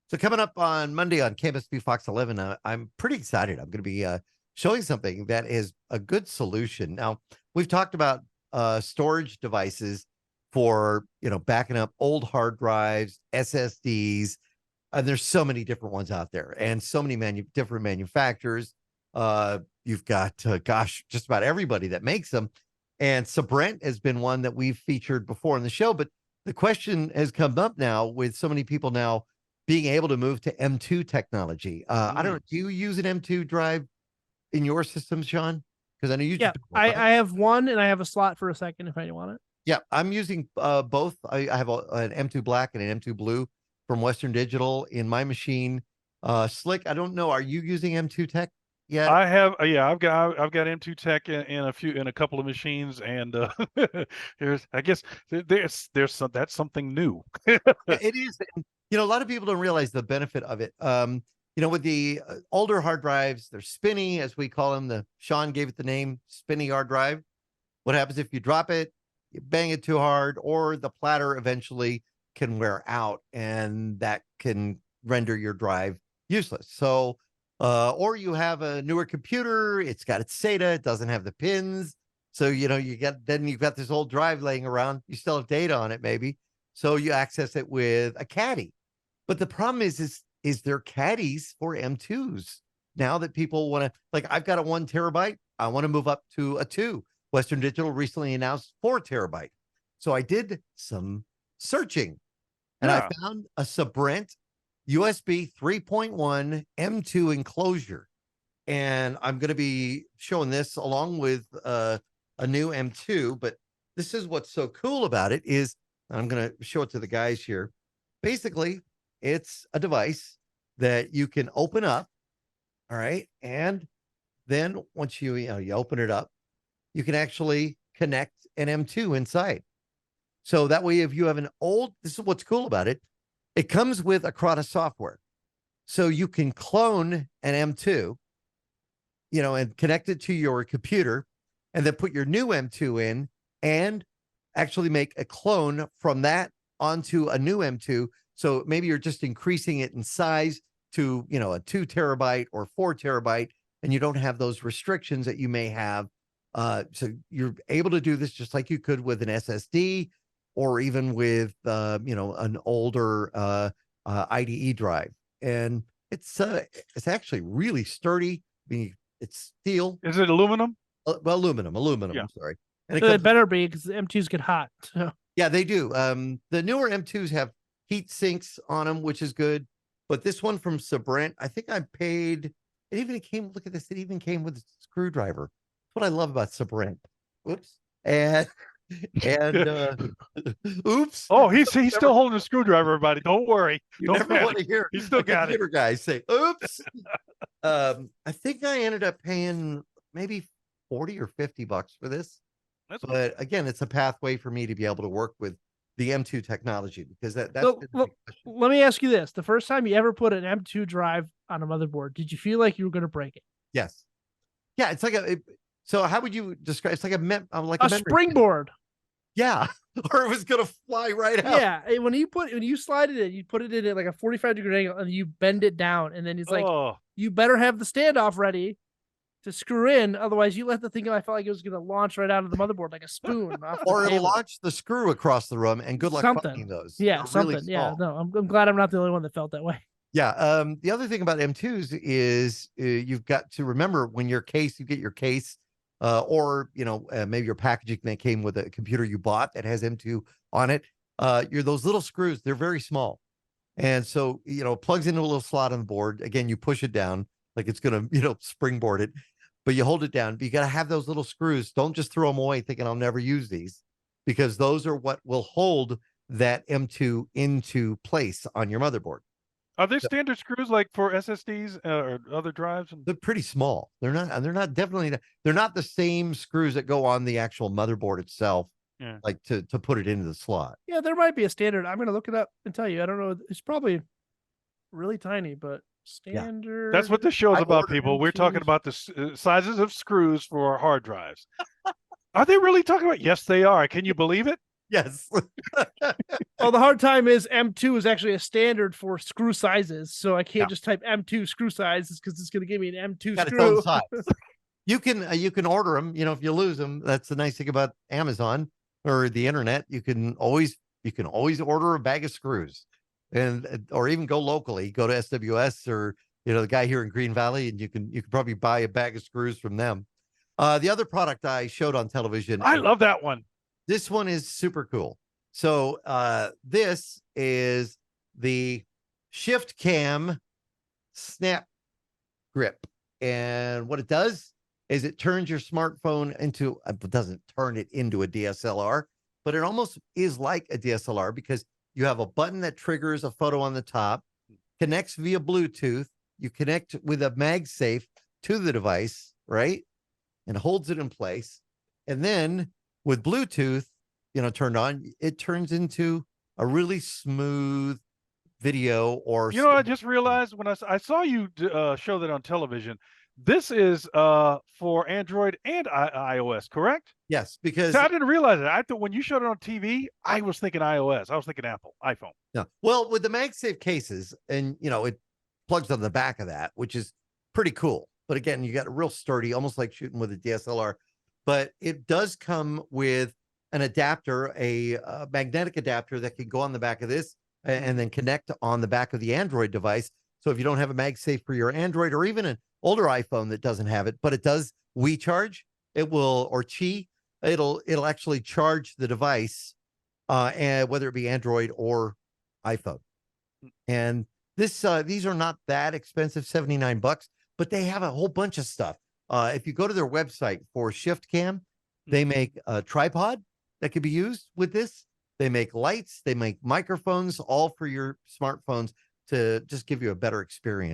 So coming up on Monday on Campus B Fox 11, I'm pretty excited. I'm going to be showing something that is a good solution. Now, we've talked about storage devices for, backing up old hard drives, SSDs, and there's so many different ones out there and so many different manufacturers. You've got, just about everybody that makes them. And Sabrent has been one that we've featured before in the show, but the question has come up now with so many people now being able to move to M2 technology. I don't know. Do you use an M2 drive in your system, Sean? Because I know you Yeah, just right? I have one and I have a slot for a second if I want it. Yeah, I'm using both. I have an M2 Black and an M2 Blue from Western Digital in my machine. Slick, I don't know. Are you using M2 Tech yet? I have, I've got M2 Tech in a couple of machines, and I guess that's something new. It is. And, a lot of people don't realize the benefit of it. With the older hard drives, they're spinny, as we call them. Sean gave it the name spinny hard drive. What happens if you drop it, you bang it too hard, or the platter eventually can wear out, and that can render your drive useless. So, or you have a newer computer, it's got its SATA, it doesn't have the pins. So, you've got this old drive laying around, you still have data on it, maybe. So you access it with a caddy. But the problem is there caddies for M2s now that people want to, like, I've got a 1 terabyte. I want to move up to a 2. Western Digital recently announced 4 terabyte. So I did some searching and I found a Sabrent USB 3.1 M2 enclosure. And I'm going to be showing this along with a new M2. But this is what's so cool about it is, I'm going to show it to the guys here. Basically, it's a device that you can open up. All right. And then once you open it up, you can actually connect an M2 inside. So that way, if you have this is what's cool about it. It comes with Acrata software. So you can clone an M2, and connect it to your computer and then put your new M2 in and actually make a clone from that onto a new M2. So maybe you're just increasing it in size to, a 2 terabyte or 4 terabyte, and you don't have those restrictions that you may have. So you're able to do this just like you could with an SSD or even with, an older IDE drive. And it's actually really sturdy. I mean, it's steel. Is it aluminum? Aluminum. Yeah. I'm sorry. And it better be because the M2s get hot. So. Yeah, they do. The newer M2s have heat sinks on them, which is good. But this one from Sabrent, I think I paid. It even came. Look at this. It even came with a screwdriver. That's what I love about Sabrent. Whoops. And oops. Oh, he's still holding a screwdriver, everybody. Don't worry. Don't never want to hear. He's still got it. Guys say, "Oops." I think I ended up paying maybe $40 or $50 for this. But again, it's a pathway for me to be able to work with the M2 technology because that's. So, let me ask you this: the first time you ever put an M2 drive on a motherboard, did you feel like you were going to break it? Yes. Yeah, it's like so how would you describe? It's like a springboard. Yeah, or it was going to fly right out. Yeah, when you slide it in, you put it in at like a 45-degree angle, and you bend it down, and then it's like you better have the standoff ready to screw in, otherwise you let the thing. I felt like it was going to launch right out of the motherboard like a spoon, or it'll launch the screw across the room. And good luck finding those. Yeah, something. Really yeah, no, I'm glad I'm not the only one that felt that way. Yeah. The other thing about M2s is you've got to remember when you get your case, or maybe your packaging that came with a computer you bought that has M2 on it. Those little screws, they're very small, and so it plugs into a little slot on the board. Again, you push it down like it's gonna springboard it, but you hold it down. But you got to have those little screws. Don't just throw them away thinking I'll never use these, because those are what will hold that M2 into place on your motherboard. Are there standard screws like for SSDs or other drives? They're pretty small. They're not the same screws that go on the actual motherboard itself. Yeah. Like to put it into the slot. Yeah, there might be a standard. I'm going to look it up and tell you. I don't know. It's probably really tiny, but standard. Yeah. That's what this show is about, people. We're talking about the sizes of screws for hard drives. Are they really talking about? Yes, they are. Can you believe it? Yes. Well, the hard time is M2 is actually a standard for screw sizes, so I can't just type M2 screw sizes because it's going to give me an M2 Got its screw. own size. You can order them. You know, if you lose them, that's the nice thing about Amazon or the internet. You can always order a bag of screws, and or even go locally. Go to SWS or the guy here in Green Valley, and you can probably buy a bag of screws from them. The other product I showed on television, I love that one. This one is super cool. So this is the Shiftcam Snapgrip, and what it does is it turns your smartphone into, it doesn't turn it into a DSLR, but it almost is like a DSLR because you have a button that triggers a photo on the top, connects via Bluetooth. You connect with a MagSafe to the device, right? And holds it in place. And then with Bluetooth, turned on, it turns into a really smooth video. Or I just realized when I saw you show that on television, this is for Android and iOS, correct? Yes, because I didn't realize it. I thought when you showed it on TV, I was thinking iOS. I was thinking Apple, iPhone. No. Well, with the MagSafe cases, and it plugs on the back of that, which is pretty cool. But again, you got a real sturdy, almost like shooting with a DSLR. But it does come with an adapter, a magnetic adapter that can go on the back of this and then connect on the back of the Android device. So if you don't have a MagSafe for your Android or even an older iPhone that doesn't have it, but it does WeCharge, it will, or Qi, it'll actually charge the device, and whether it be Android or iPhone. And these are not that expensive, $79, but they have a whole bunch of stuff. If you go to their website for Shiftcam, they make a tripod that can be used with this. They make lights, they make microphones, all for your smartphones to just give you a better experience.